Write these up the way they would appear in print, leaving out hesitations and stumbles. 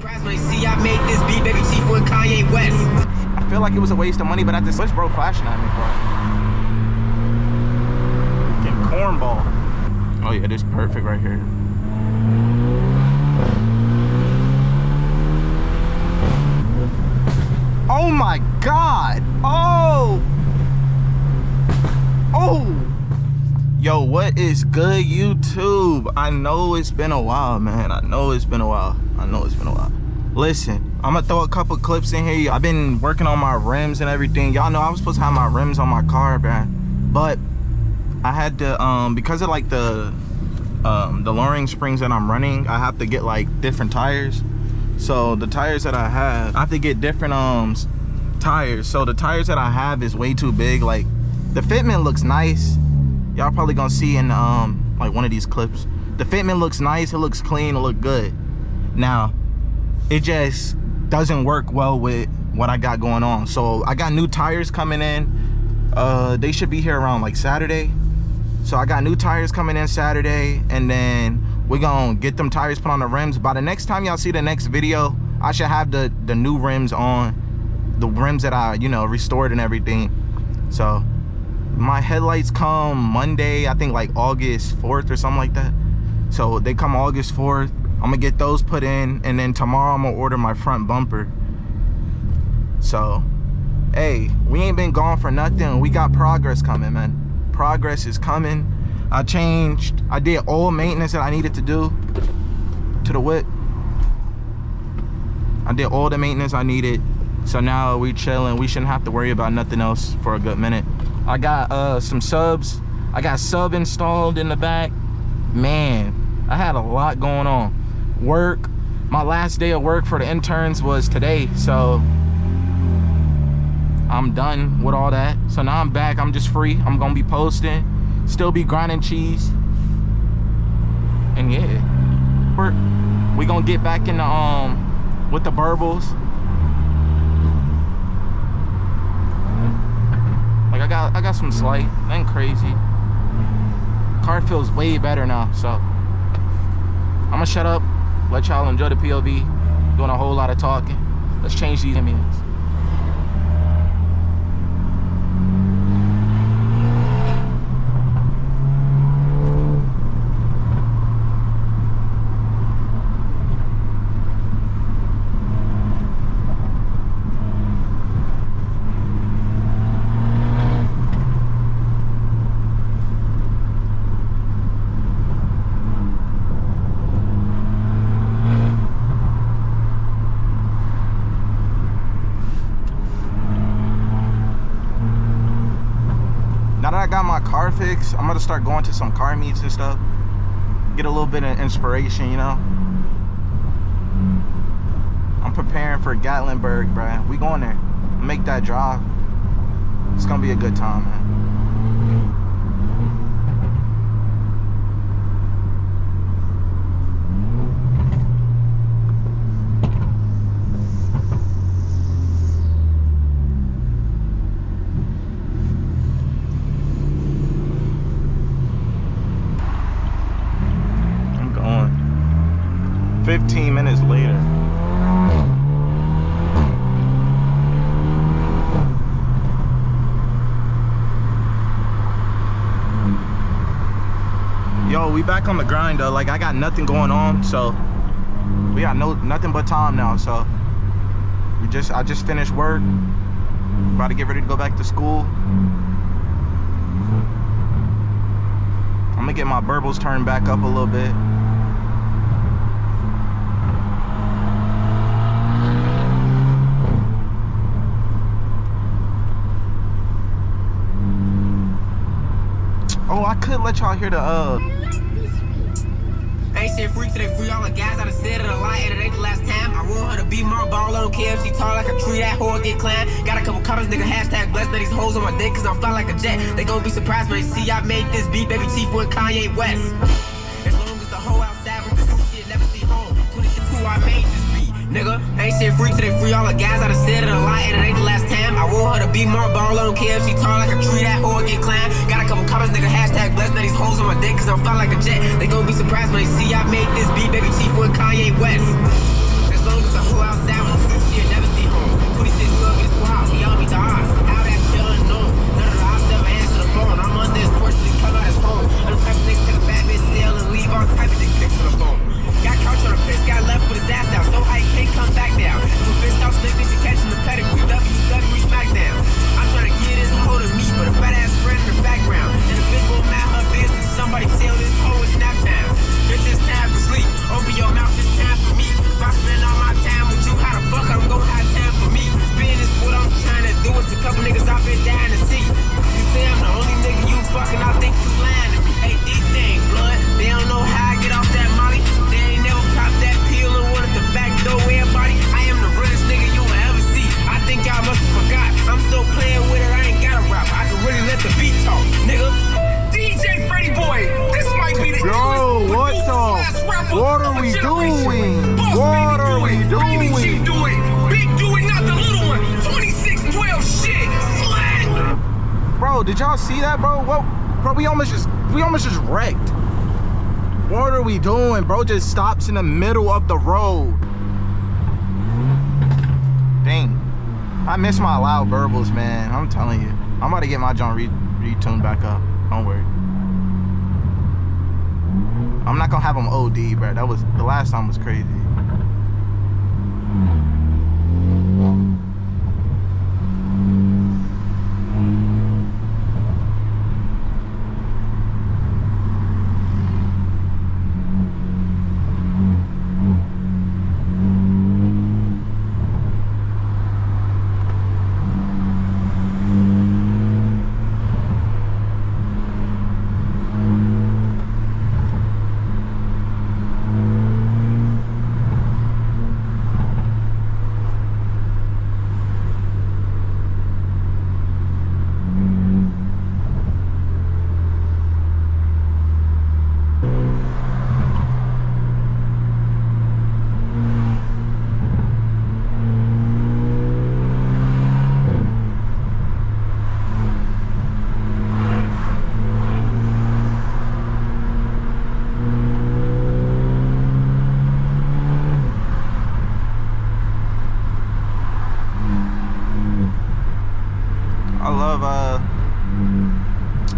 surprised when they see I made this beat, baby chief with Kanye West. I feel like it was a waste of money, but at this switch, bro, flashing at me, bro. Getting cornball. Oh yeah, this is perfect right here. Oh my God! Oh! Oh! Yo, what is good, YouTube? I know it's been a while, man. I know it's been a while. Listen, I'm gonna throw a couple clips in here. I've been working on my rims and everything. Y'all know I was supposed to have my rims on my car, man. But I had to, because of like the lowering springs that I'm running, I have to get like different tires. So the tires that I have to get different tires. So the tires that I have is way too big. Like the fitment looks nice. Y'all probably gonna see in like one of these clips. The fitment looks nice, it looks clean, it look good. Now, it just doesn't work well with what I got going on. So I got new tires coming in. They should be here around like Saturday. So I got new tires coming in Saturday, and then we're gonna get them tires put on the rims. By the next time y'all see the next video, I should have the new rims on, the rims that I, you know, restored and everything. So my headlights come Monday, I think like August 4th or something like that. So they come August 4th. I'm gonna get those put in, and then tomorrow I'm gonna order my front bumper. So, hey, we ain't been gone for nothing. We got progress coming, man. Progress is coming. I did all maintenance that I needed to do to the whip. I did all the maintenance I needed. So now we chilling. We shouldn't have to worry about nothing else for a good minute. I got some subs. I got sub installed in the back. Man, I had a lot going on. Work, my last day of work for the interns was today, so I'm done with all that. So now I'm back, I'm just free. I'm gonna be posting, still be grinding cheese, and yeah, we gonna get back in the with the 𝘎𝙁𝙀𝙀. Like I got some slight, nothing crazy. Car feels way better now, so I'm gonna shut up, let y'all enjoy the POV, doing a whole lot of talking. Let's change these minutes. Now that I got my car fixed, I'm gonna start going to some car meets and stuff. Get a little bit of inspiration, you know? I'm preparing for 𝘎𝙍𝙍𝙀, bruh. We going there. Make that drive. It's gonna be a good time, man. I'm going. 15 minutes later. Yo, we back on the grind though. Like I got nothing going on, so we got nothing but time now. So I just finished work, about to get ready to go back to school. I'm gonna get my 𝘎𝙁𝙀𝙀 turned back up a little bit. Oh, I could let y'all hear the Ain't shit free till they free all the guys. I done said it a lot, and it ain't the last time. I want her to be my ball, I don't care if she tall like a tree, that whore get climbed. Got a couple comments, nigga, hashtag blessed, these hoes on my dick, cause I'm fly like a jet. They gon' be surprised when they see I made this beat, baby chief with Kanye West. As long as the hoe outside with the new shit, never see home. 22, I made this beat, nigga. Ain't shit free till they free all the guys. I done said it a lot, and it ain't the last time. I want her to be my ball, I don't care if she tall like a tree, that whore get climbed. Got a couple comments, nigga, hashtag blessed, these hoes on my dick, cause I'm fly like a jet. They gon' be surprised when they see I made this beat, baby chief with Kanye West. As long as the Yo, did y'all see that, bro? What, bro? We almost just wrecked. What are we doing, bro? Just stops in the middle of the road. Dang, I miss my loud burbles, man. I'm telling you, I'm about to get my John retuned back up. Don't worry. I'm not gonna have them OD, bro. That was the last time was crazy.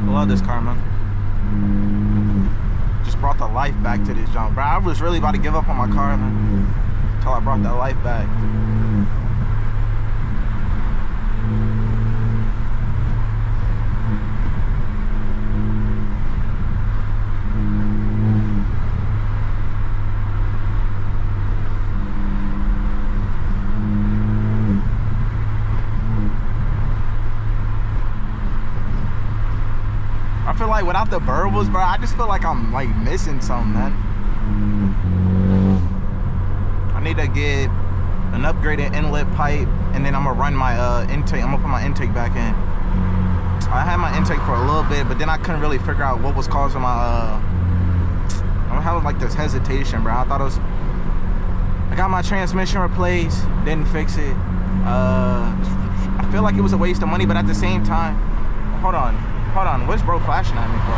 I love this car, man. Just brought the life back to this jump, bro. I was really about to give up on my car, man, until I brought that life back. I feel like without the burbles, bro, I just feel like I'm like missing something, man. I need to get an upgraded inlet pipe, and then I'm gonna run my intake. I'm gonna put my intake back in. I had my intake for a little bit, but then I couldn't really figure out what was causing my I'm having like this hesitation, bro. I thought it was, I got my transmission replaced, didn't fix it. I feel like it was a waste of money, but at the same time, hold on, what's bro flashing at me for?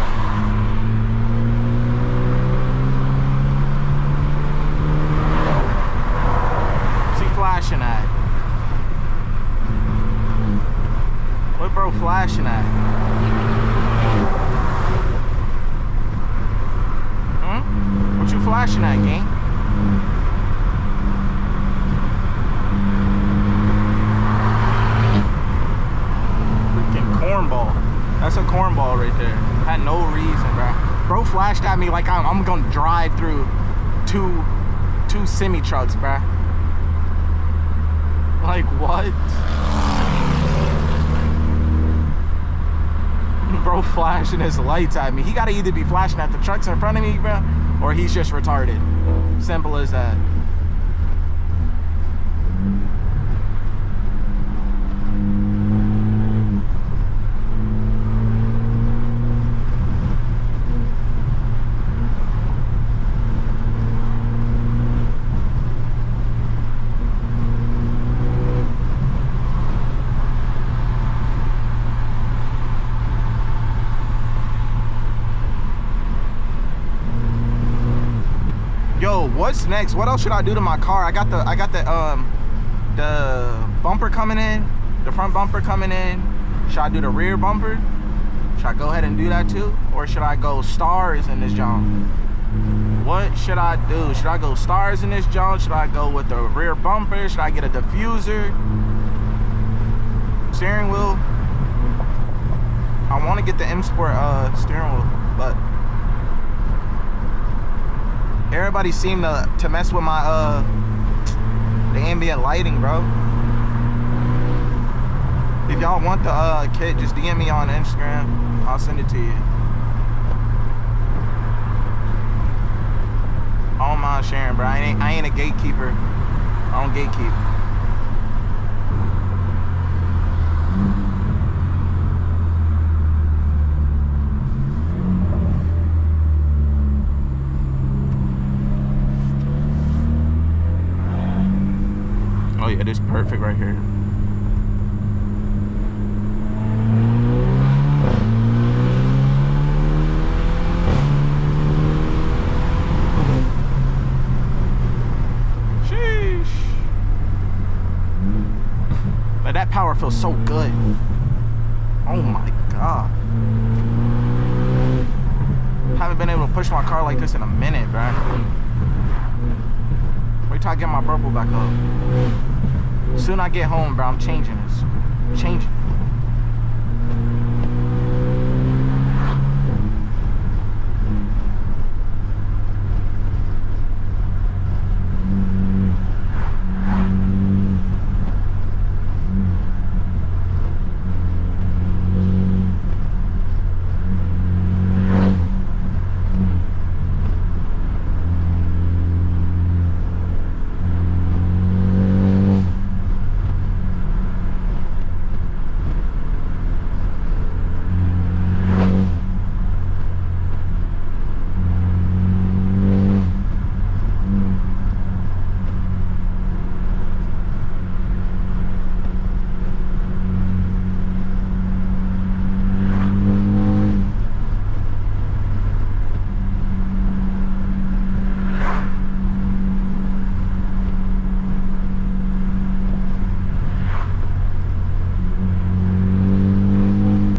What's he flashing at? What bro flashing at? What you flashing at, gang? Freaking cornball. That's a cornball right there. Had no reason, bro. Bro flashed at me like I'm gonna drive through two semi trucks, bro. Like what? Bro flashing his lights at me. He gotta either be flashing at the trucks in front of me, bro, or he's just retarded. Simple as that. Yo, what's next? What else should I do to my car? I got the bumper coming in, the front bumper coming in. Should I do the rear bumper? Should I go ahead and do that too? Or should I go stars in this jump? What should I do? Should I go stars in this jump? Should I go with the rear bumper? Should I get a diffuser? Steering wheel? I want to get the M Sport steering wheel, but everybody seemed to mess with my the ambient lighting, bro. If y'all want the kit, just DM me on Instagram. I'll send it to you. I don't mind sharing, bro. I ain't a gatekeeper. I don't gatekeep. Oh yeah, this is perfect right here. power feels so good. Oh my God. Haven't been able to push my car like this in a minute, bro. Wait till I get my purple back up. Soon I get home, bro, I'm changing this. Changing.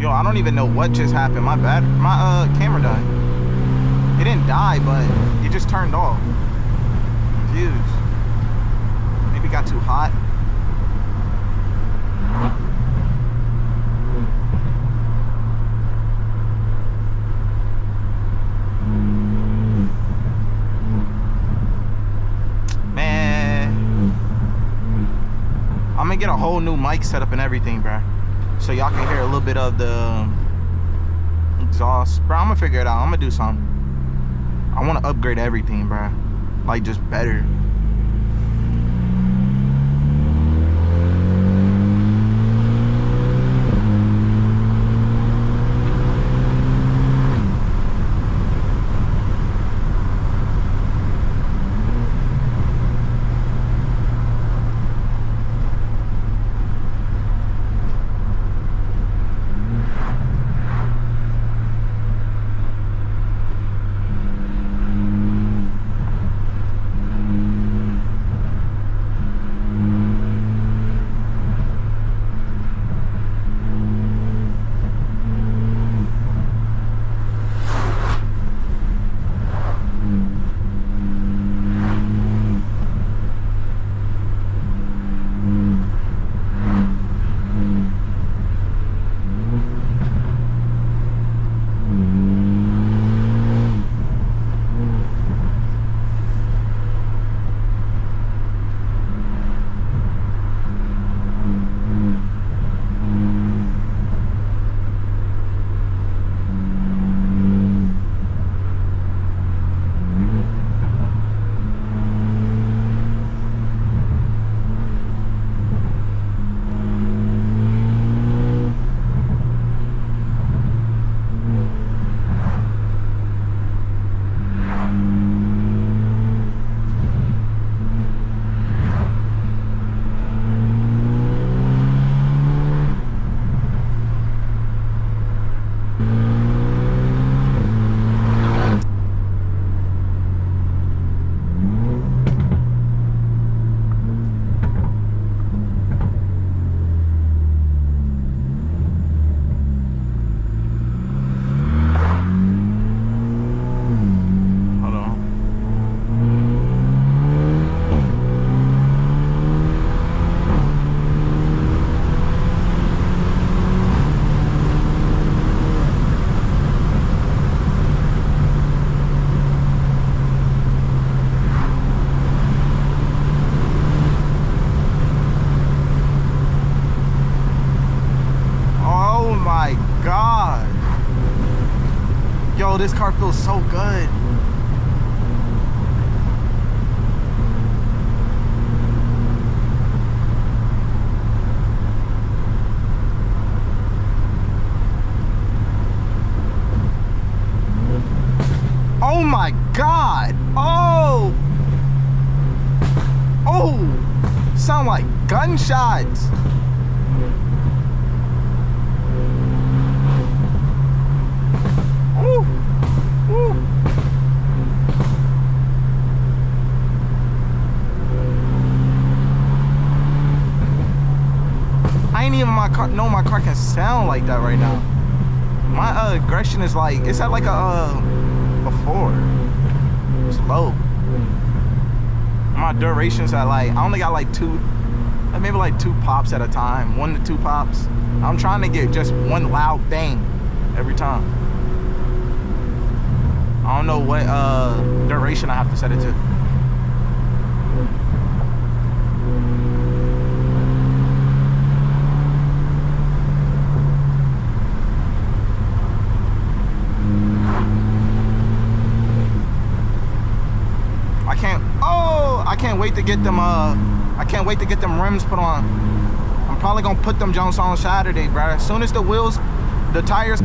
I don't even know what just happened. My bad. My camera died. It didn't die, but it just turned off. Confused. Maybe it got too hot. Man, I'm gonna get a whole new mic setup and everything, bro. So y'all can hear a little bit of the exhaust. Bro, I'm gonna figure it out. I'm gonna do something. I wanna upgrade everything, bro. Like, just better. Yo, this car feels so good. Oh my God. Oh. Oh. Sound like gunshots. Ooh. Ooh. I ain't didn't even know my car can sound like that right now. My aggression is like, it's at like a 4. It's low. My duration's at like, I only got like 2, maybe like 2 pops at a time, 1 to 2 pops. I'm trying to get just one loud bang every time. I don't know what duration I have to set it to. I can't wait to get them I can't wait to get them rims put on. I'm probably gonna put them Jones on Saturday, bro. As soon as the wheels, the tires.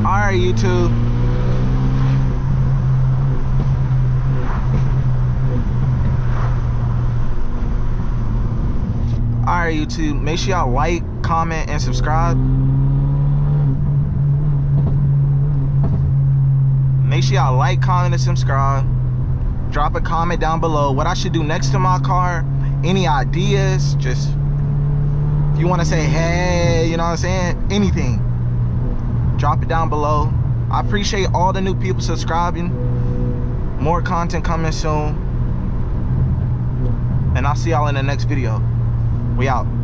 Alright, YouTube. Alright, YouTube. Make sure y'all like, comment, and subscribe. Make sure y'all like, comment, and subscribe. Drop a comment down below what I should do next to my car. Any ideas? Just, if you want to say hey, you know what I'm saying? Anything. Drop it down below. I appreciate all the new people subscribing. More content coming soon. And I'll see y'all in the next video. We out.